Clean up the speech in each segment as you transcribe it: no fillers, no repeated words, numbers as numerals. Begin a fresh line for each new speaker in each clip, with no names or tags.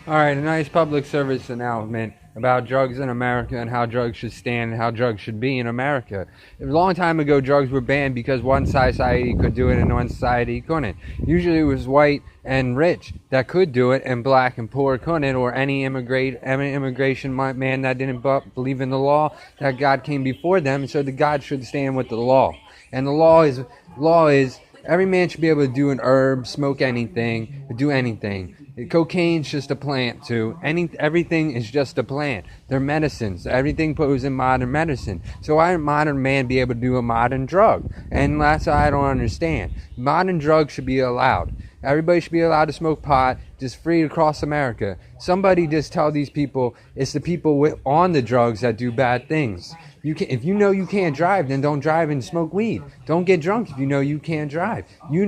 All right, a nice public service announcement about drugs in America and how drugs should stand and how drugs should be in America. A long time ago, drugs were banned because one society could do it and one society couldn't. Usually it was white and rich that could do it and black and poor couldn't, or any immigration man that didn't believe in the law, that God came before them, so the God should stand with the law. And the law is every man should be able to do an herb, smoke anything, do anything. Cocaine's just a plant too. Everything is just a plant. They're medicines. Everything goes in modern medicine. So why would modern man be able to do a modern drug? And that's what I don't understand. Modern drugs should be allowed. Everybody should be allowed to smoke pot, just free across America. Somebody just tell these people it's the people on the drugs that do bad things. If you know you can't drive, then don't drive and smoke weed. Don't get drunk if you know you can't drive.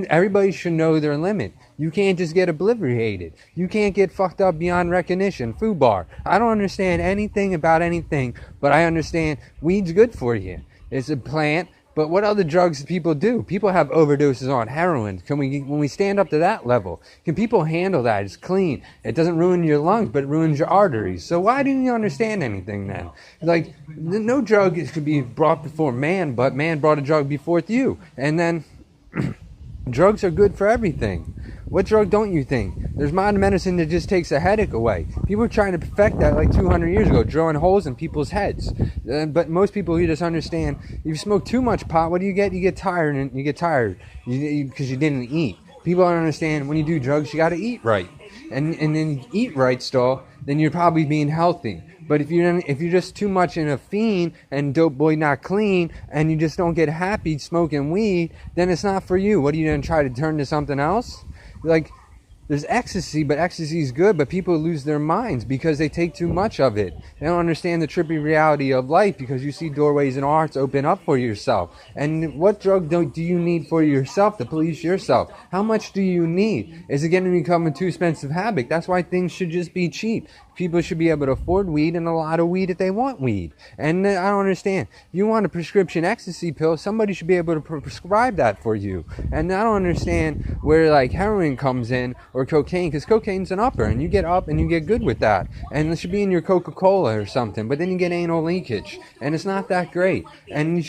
Everybody should know their limit. You can't just get obliterated. You can't get fucked up beyond recognition. Foobar. I don't understand anything about anything, but I understand weed's good for you. It's a plant. But what other drugs do people do? People have overdoses on heroin. When we stand up to that level, can people handle that? It's clean. It doesn't ruin your lungs, but it ruins your arteries. So why do you understand anything then? Like, no drug could be brought before man, but man brought a drug before you. And then drugs are good for everything. What drug don't you think? There's modern medicine that just takes a headache away. People were trying to perfect that like 200 years ago, drilling holes in people's heads. But most people here just understand, if you smoke too much pot, what do you get? You get tired, and you get tired because you didn't eat. People don't understand, when you do drugs, you got to eat right. And then you eat right still, then you're probably being healthy. But if you're just too much in a fiend and dope boy not clean, and you just don't get happy smoking weed, then it's not for you. What are you going to try to turn to something else? Like, there's ecstasy, but ecstasy is good, but people lose their minds because they take too much of it. They don't understand the trippy reality of life because you see doorways and hearts open up for yourself. And what drug do you need for yourself to police yourself? How much do you need? Is it going to become a too expensive habit? That's why things should just be cheap. People should be able to afford weed, and a lot of weed if they want weed. And I don't understand. If you want a prescription ecstasy pill, somebody should be able to prescribe that for you. And I don't understand where like heroin comes in or cocaine, because cocaine's an upper, and you get up and you get good with that. And it should be in your Coca-Cola or something, but then you get anal leakage, and it's not that great. And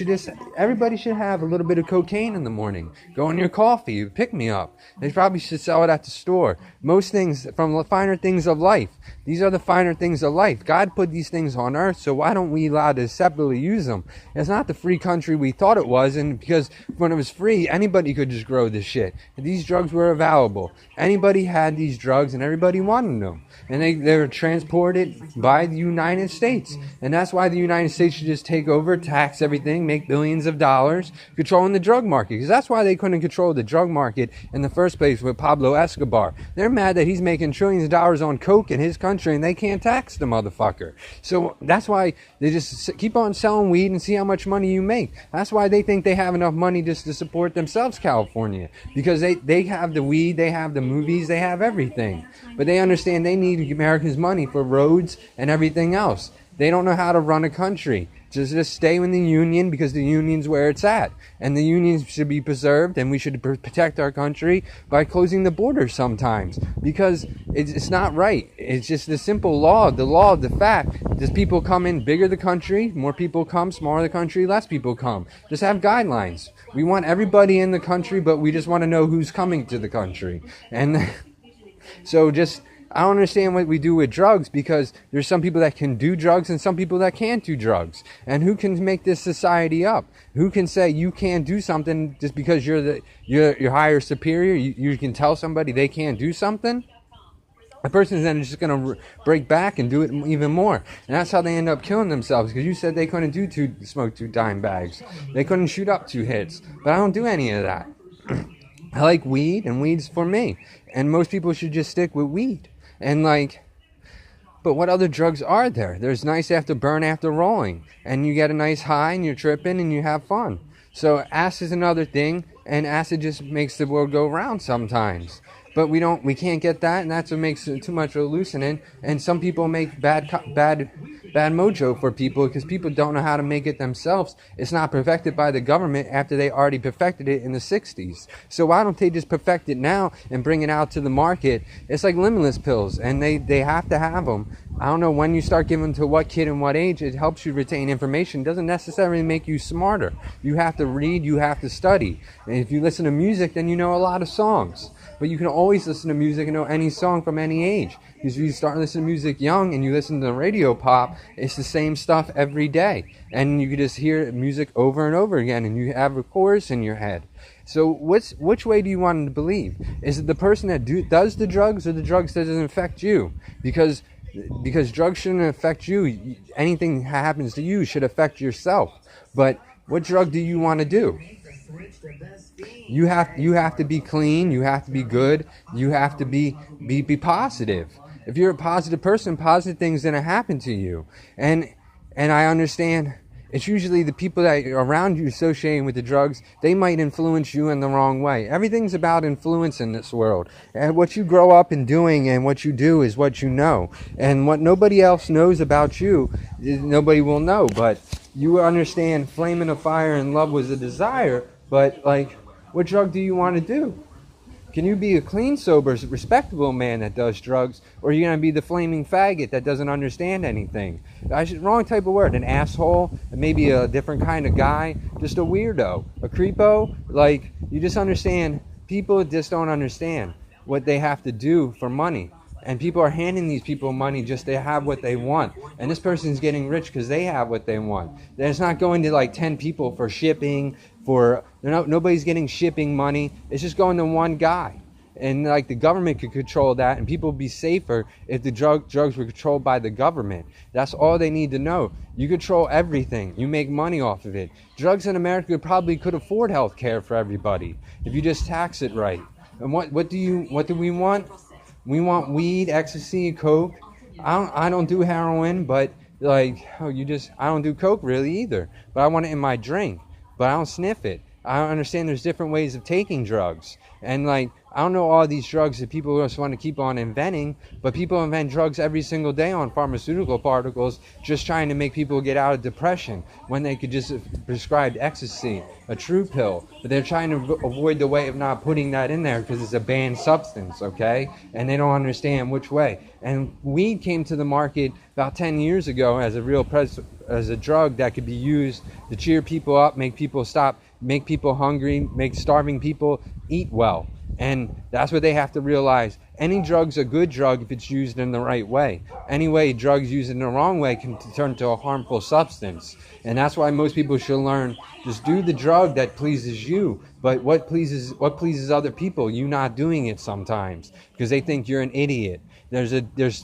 everybody should have a little bit of cocaine in the morning. Go in your coffee, pick me up. They probably should sell it at the store. Most things from the finer things of life. These are the finer things of life. God put these things on earth, so why don't we allow to separately use them? It's not the free country we thought it was, and because when it was free, anybody could just grow this shit. These drugs were available. Anybody had these drugs, and everybody wanted them. And they were transported by the United States. And that's why the United States should just take over, tax everything, make billions of dollars, controlling the drug market. Because that's why they couldn't control the drug market in the first place with Pablo Escobar. They're mad that he's making trillions of dollars on coke in his country, and they can't tax the motherfucker. So that's why they just keep on selling weed and see how much money you make. That's why they think they have enough money just to support themselves, California. Because they have the weed, they have the movies, they have everything. But they understand they need Americans' money for roads and everything else. They don't know how to run a country. Just stay in the union, because the union's where it's at. And the unions should be preserved, and we should protect our country by closing the borders sometimes. Because it's not right. It's just the simple law, the law of the fact. Does people come in, bigger the country, more people come, smaller the country, less people come. Just have guidelines. We want everybody in the country, but we just want to know who's coming to the country. And so I don't understand what we do with drugs, because there's some people that can do drugs and some people that can't do drugs. And who can make this society up? Who can say you can't do something just because you're higher superior? You can tell somebody they can't do something? A person's then just going to break back and do it even more. And that's how they end up killing themselves, because you said they couldn't smoke 2 dime bags. They couldn't shoot up 2 hits. But I don't do any of that. I like weed, and weed's for me. And most people should just stick with weed. And but what other drugs are there? There's nice after burn after rolling. And you get a nice high, and you're tripping, and you have fun. So acid is another thing, and acid just makes the world go round sometimes. but we can't get that, and that's what makes it too much hallucinant. And some people make bad mojo for people because people don't know how to make it themselves. It's not perfected by the government after they already perfected it in the 60s. So why don't they just perfect it now and bring it out to the market? It's like limitless pills, and they have to have them. I don't know when you start giving to what kid and what age. It helps you retain information. It doesn't necessarily make you smarter. You have to read, you have to study. And if you listen to music, then you know a lot of songs. But you can always listen to music and know any song from any age. Because if you start listening to music young and you listen to radio pop, it's the same stuff every day. And you can just hear music over and over again, and you have a chorus in your head. So which way do you want to believe? Is it the person that does the drugs, or the drugs that doesn't affect you? Because drugs shouldn't affect you. Anything that happens to you should affect yourself. But what drug do you want to do? You have to be clean. You have to be good. You have to be positive. If you're a positive person, positive things are going to happen to you. And I understand it's usually the people that are around you associating with the drugs. They might influence you in the wrong way. Everything's about influence in this world. And what you grow up in doing and what you do is what you know. And what nobody else knows about you, nobody will know. But you understand flame in a fire and love was a desire. But like, what drug do you want to do? Can you be a clean, sober, respectable man that does drugs? Or are you going to be the flaming faggot that doesn't understand anything? Wrong type of word. An asshole, maybe a different kind of guy, just a weirdo, a creepo. Like, you just understand, people just don't understand what they have to do for money. And people are handing these people money just to have what they want. And this person's getting rich because they have what they want. It's not going to like 10 people for shipping, nobody's getting shipping money. It's just going to one guy. And like the government could control that, and people would be safer if the drugs were controlled by the government. That's all they need to know. You control everything. You make money off of it. Drugs in America probably could afford health care for everybody if you just tax it right. And what do we want? We want weed, ecstasy, coke. I don't do heroin, but like, I don't do coke really either. But I want it in my drink, but I don't sniff it. I don't understand there's different ways of taking drugs. And like, I don't know all these drugs that people just want to keep on inventing, but people invent drugs every single day on pharmaceutical particles just trying to make people get out of depression when they could just prescribe ecstasy, a true pill. But they're trying to avoid the way of not putting that in there because it's a banned substance, okay? And they don't understand which way. And weed came to the market about 10 years ago as a drug that could be used to cheer people up, make people stop, make people hungry, make starving people eat well. And that's what they have to realize. Any drug's a good drug if it's used in the right way. Anyway, drugs used in the wrong way can turn to a harmful substance. And that's why most people should learn, just do the drug that pleases you. But what pleases other people, you not doing it sometimes because they think you're an idiot. There's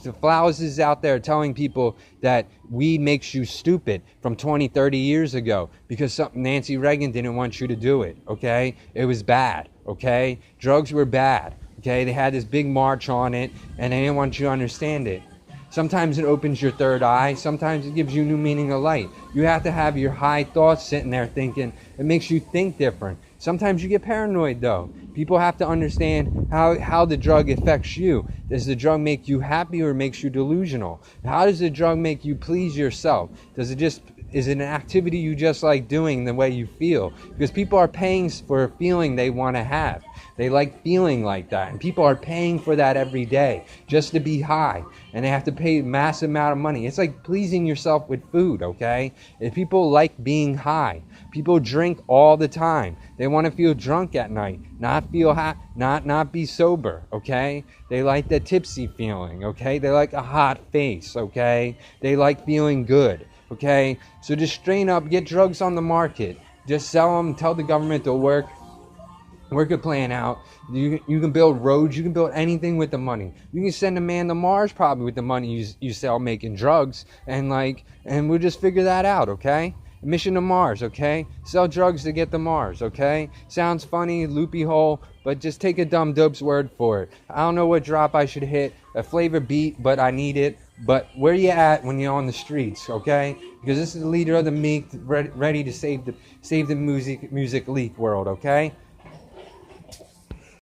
the flowers out there telling people that weed makes you stupid from 20, 30 years ago because Nancy Reagan didn't want you to do it, okay? It was bad, okay? Drugs were bad, okay? They had this big march on it, and they didn't want you to understand it. Sometimes it opens your third eye. Sometimes it gives you new meaning of light. You have to have your high thoughts sitting there thinking. It makes you think different. Sometimes you get paranoid, though. People have to understand how the drug affects you. Does the drug make you happy or makes you delusional? How does the drug make you please yourself? Is it an activity you just like doing the way you feel? Because people are paying for a feeling they want to have. They like feeling like that. And people are paying for that every day just to be high. And they have to pay a massive amount of money. It's like pleasing yourself with food, okay? If people like being high. People drink all the time. They want to feel drunk at night, not feel not be sober, okay? They like the tipsy feeling, okay? They like a hot face, okay? They like feeling good, okay? So just strain up, get drugs on the market. Just sell them, tell the government to work a plan out. You can build roads. You can build anything with the money. You can send a man to Mars probably with the money you sell making drugs. And we'll just figure that out, okay? Mission to Mars, okay? Sell drugs to get to Mars, okay? Sounds funny, loopy hole, but just take a dumb dope's word for it. I don't know what drop I should hit, a flavor beat, but I need it. But where you at when you're on the streets, okay? Because this is the leader of the meek, ready to save the music leak world, okay?